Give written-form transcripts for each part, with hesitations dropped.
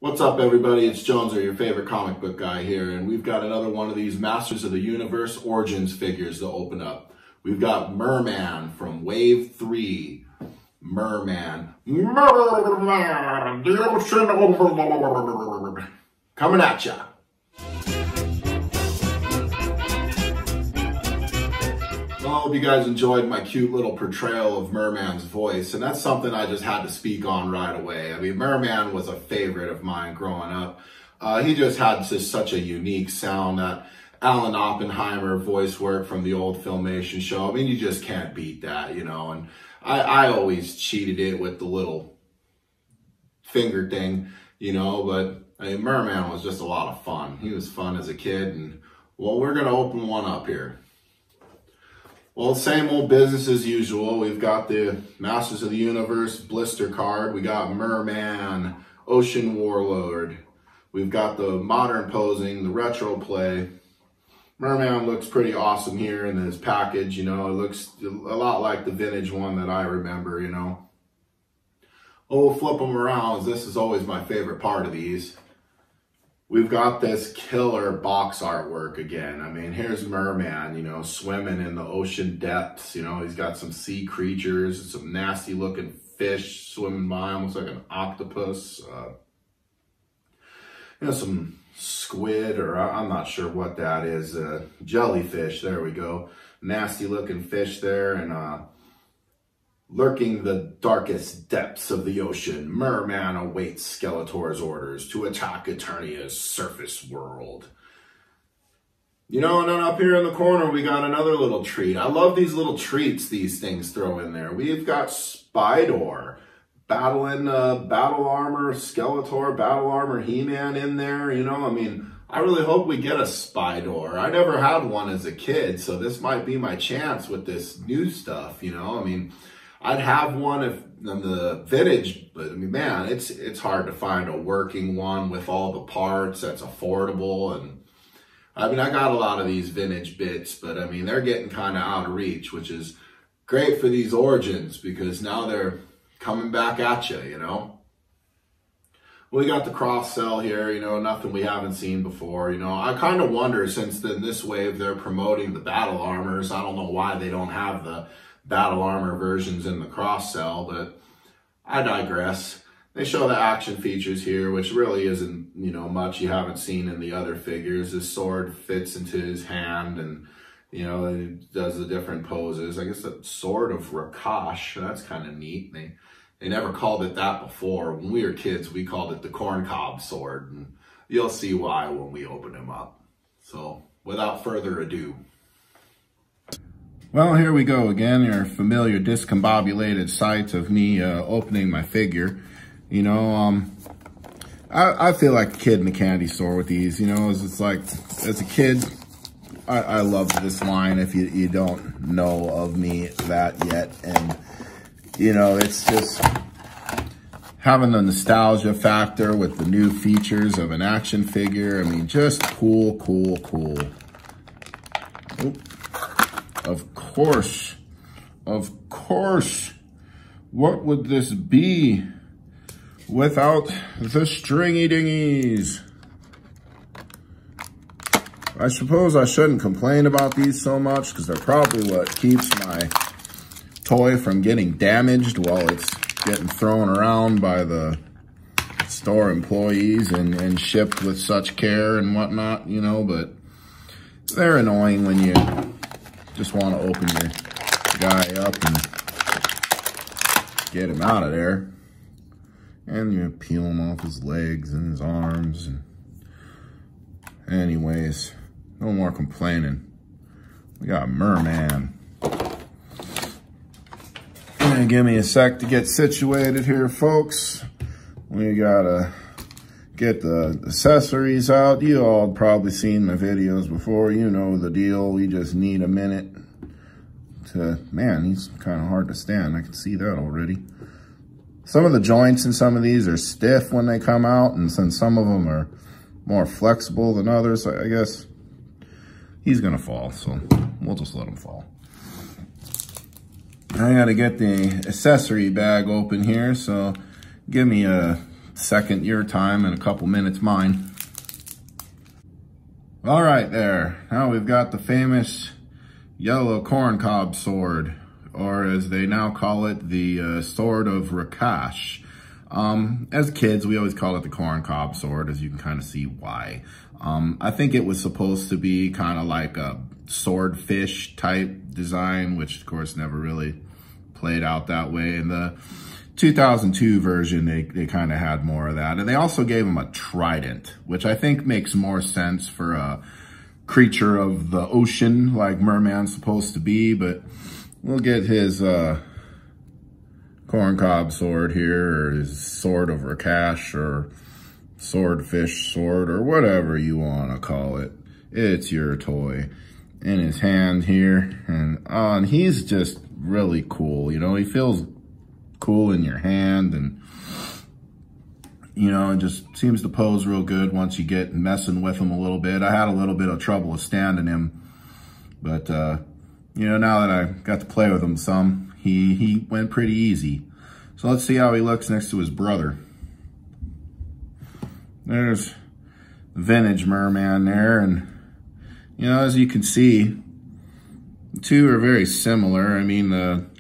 What's up, everybody? It's Joneser, your favorite comic book guy here, and we've got another one of these Masters of the Universe Origins figures to open up. We've got Mer-Man from Wave 3. Mer-Man. Mer-Man, the ocean overlord. Coming at ya. Well, I hope you guys enjoyed my cute little portrayal of Mer-Man's voice, and that's something I just had to speak on right away. I mean, Mer-Man was a favorite of mine growing up. He just had just such a unique sound. That Alan Oppenheimer voice work from the old Filmation show. I mean, you just can't beat that, you know. And I always cheated it with the little finger thing, you know, but I mean, Mer-Man was just a lot of fun. He was fun as a kid, and well, we're going to open one up here. Well, same old business as usual. We've got the Masters of the Universe blister card. We got Mer-Man, Ocean Warlord. We've got the modern posing, the retro play. Mer-Man looks pretty awesome here in his package, you know. It looks a lot like the vintage one that I remember, you know. Oh, we'll flip them around. This is always my favorite part of these. We've got this killer box artwork again. I mean, here's Mer-Man, you know, swimming in the ocean depths. You know, he's got some sea creatures, some nasty looking fish swimming by, almost like an octopus. You know, some squid, or I'm not sure what that is. Jellyfish, there we go. Nasty looking fish there, and lurking the darkest depths of the ocean, Mer-Man awaits Skeletor's orders to attack Eternia's surface world. You know, and then up here in the corner, we got another little treat. I love these little treats these things throw in there. We've got Spydor battling Battle Armor Skeletor, Battle Armor He-Man in there. You know, I mean, I really hope we get a Spydor. I never had one as a kid, so this might be my chance with this new stuff, you know. I mean, I'd have one if in the vintage, but I mean, man, it's hard to find a working one with all the parts that's affordable. And I mean, I got a lot of these vintage bits, but I mean, they're getting kind of out of reach, which is great for these Origins because now they're coming back at you, you know. We got the cross sell here, you know, nothing we haven't seen before, you know. I kind of wonder, since in this wave they're promoting the battle armors, I don't know why they don't have the battle armor versions in the cross sell, but I digress. They show the action features here, which really isn't, you know, much you haven't seen in the other figures. His sword fits into his hand, and, you know, he does the different poses. I guess the sword of Rakash, that's kind of neat. They never called it that before. When we were kids, we called it the corncob sword, and you'll see why when we open him up. So, without further ado. Well, here we go again, your familiar discombobulated sight of me opening my figure. You know, I feel like a kid in a candy store with these, you know. It's like, as a kid, I loved this line, if you don't know of me that yet. And, you know, it's just having the nostalgia factor with the new features of an action figure. I mean, just cool, cool, cool. Oop. Of course, what would this be without the stringy dingies? I suppose I shouldn't complain about these so much because they're probably what keeps my toy from getting damaged while it's getting thrown around by the store employees and shipped with such care and whatnot, you know, but they're annoying when you just want to open your guy up and get him out of there. And you peel him off his legs and his arms. And anyways, no more complaining. We got Mer-Man. Give me a sec to get situated here, folks. We gotta get the accessories out. You all probably seen my videos before. You know the deal. We just need a minute to, man, he's kind of hard to stand. I can see that already. Some of the joints in some of these are stiff when they come out, and since some of them are more flexible than others, I guess he's gonna fall, so we'll just let him fall. I gotta get the accessory bag open here, so give me a second your time and a couple minutes mine. All right there, now we've got the famous yellow corncob sword, or as they now call it, the sword of Rakash. As kids, we always call it the corncob sword, as you can kind of see why. I think it was supposed to be kind of like a swordfish type design, which of course never really played out that way. In the 2002 version, they kind of had more of that. And they also gave him a trident, which I think makes more sense for a creature of the ocean like Mer-Man's supposed to be. But we'll get his corncob sword here, or his sword of Rakash, or swordfish sword, or whatever you want to call it. It's your toy. In his hand here, and he's just really cool. You know, he feels cool in your hand, and you know, it just seems to pose real good once you get messing with him a little bit. I had a little bit of trouble with standing him, but you know, now that I got to play with him some, he went pretty easy. So let's see how he looks next to his brother. There's vintage Mer-Man there, and you know, as you can see, the two are very similar. I mean,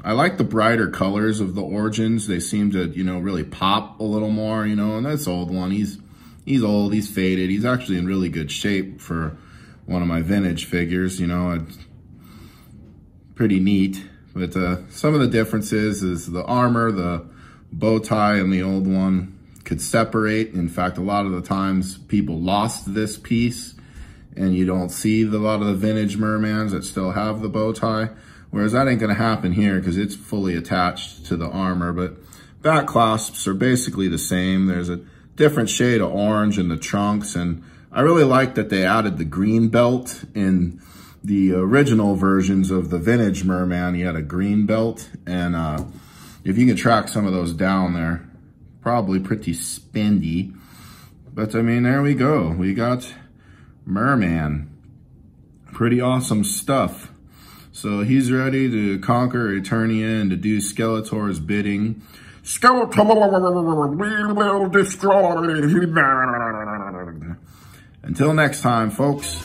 I like the brighter colors of the Origins. They seem to, you know, really pop a little more, you know, and this old one, he's old, he's faded. He's actually in really good shape for one of my vintage figures, you know. It's pretty neat. But some of the differences is the armor, the bow tie in the old one could separate. In fact, a lot of the times people lost this piece, and you don't see a lot of the vintage Mer-Mans that still have the bow tie. Whereas that ain't gonna happen here because it's fully attached to the armor. But back clasps are basically the same. There's a different shade of orange in the trunks, and I really like that they added the green belt. In the original versions of the vintage Mer-Man, he had a green belt, and if you can track some of those down there, probably pretty spendy. But I mean, there we go. We got Mer-Man. Pretty awesome stuff. So he's ready to conquer Eternia and to do Skeletor's bidding. Skeletor, we will destroy. Until next time, folks.